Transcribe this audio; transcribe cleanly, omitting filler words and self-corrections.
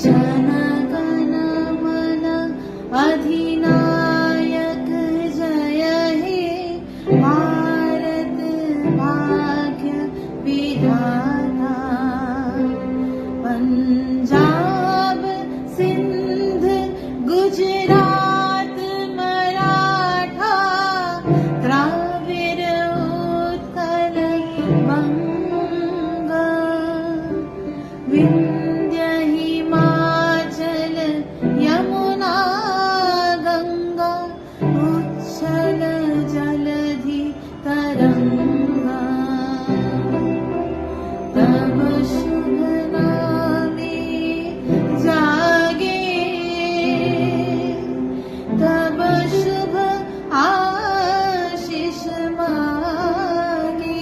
जन गण मन अधिनायक जय हे भारत भाग्य विधाता। पंजाब सिंध गुजरात मराठा द्राविड उत्कल बंग विंध्य हिमाचल यमुना गंगा उच्छल जलधि तरंगा। तब शुभ नामे जागे तब शुभ आशीष मांगे।